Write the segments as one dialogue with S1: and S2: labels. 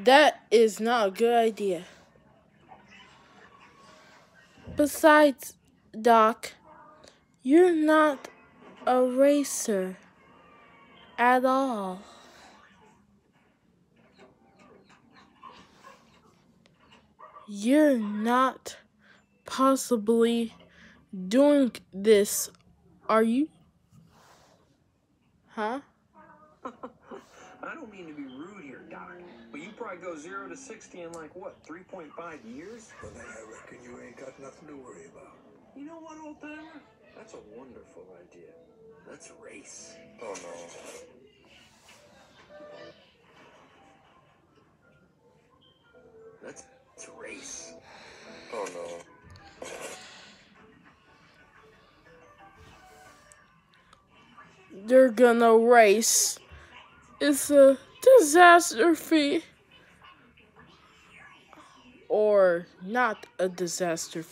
S1: That is not a good idea. Besides, Doc, you're not a racer at all. You're not possibly doing this, are you? Huh?
S2: I don't mean to be rude here, Doc, but you probably go 0 to 60 in like, what, 3.5 years?
S3: Well, then I reckon you ain't got nothing to worry about.
S2: You know what, old timer? That's a wonderful idea. Let's race.
S3: Oh, no.
S2: Let's race.
S3: Oh, no.
S1: They're gonna race. It's a disaster. Or not a disaster.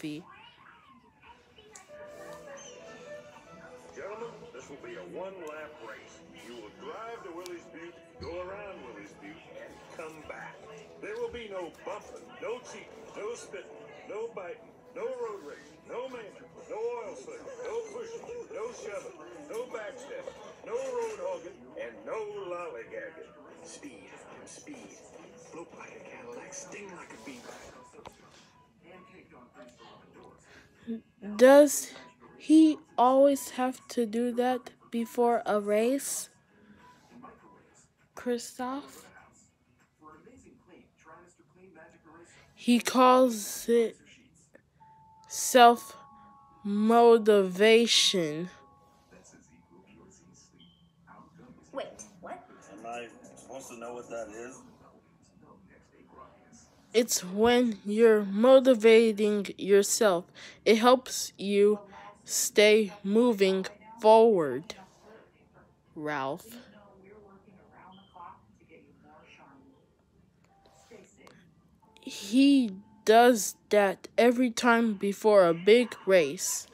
S4: Gentlemen, this will be a one-lap race. You will drive to Willie's Butte, go around Willie's Butte, and come back. There will be no bumping, no cheating, no spitting, no biting, no road rage, no manger, no oil slipping, no pushing, no shoving, no backstepping, no road hogging, and no lollygagging.
S2: Speed, speed. Look like a Cadillac, sting like a bee.
S1: Does he always have to do that before a race, Kristoff? He calls it self-motivation.
S5: Wait, what?
S6: Am I supposed to know what that is?
S1: It's when you're motivating yourself. It helps you stay moving forward, Ralph. He does that every time before a big race.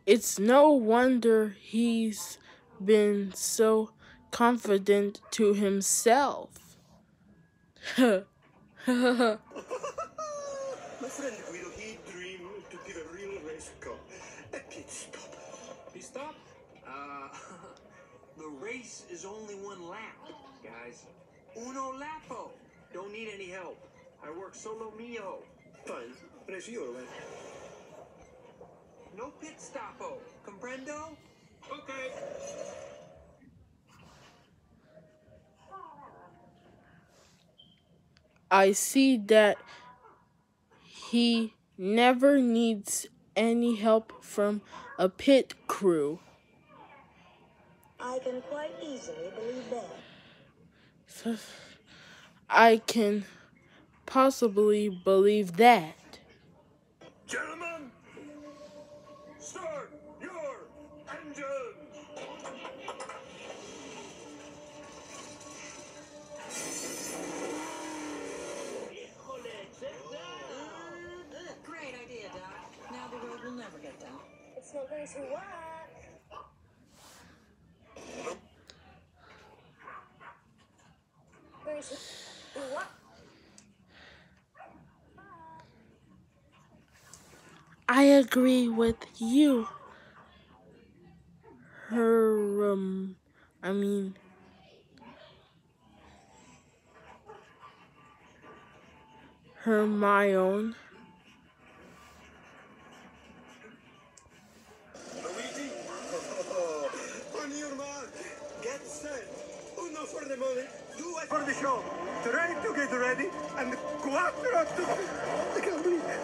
S1: It's no wonder he's been so confident to himself.
S4: My friend Guido, he dreamed to give a real race car a pit stop.
S2: Pit stop? The race is only one lap, guys. Uno lapo. Don't need any help. I work solo mio.
S4: Fine, race your way.
S2: No pit stopo. Comprendo? Okay.
S1: I see that he never needs any help from a pit crew.
S5: I can quite easily believe that.
S1: I can possibly believe that.
S4: Gentlemen, start your engines!
S7: Great idea, Doc. Now the road will never get done.
S5: It's not going to work. Going to what?
S1: I agree with you, Hermione.
S4: Luigi, on your mark, get set. Uno for the money, due for the show. Try to get ready, and quattro to... I can't believe it.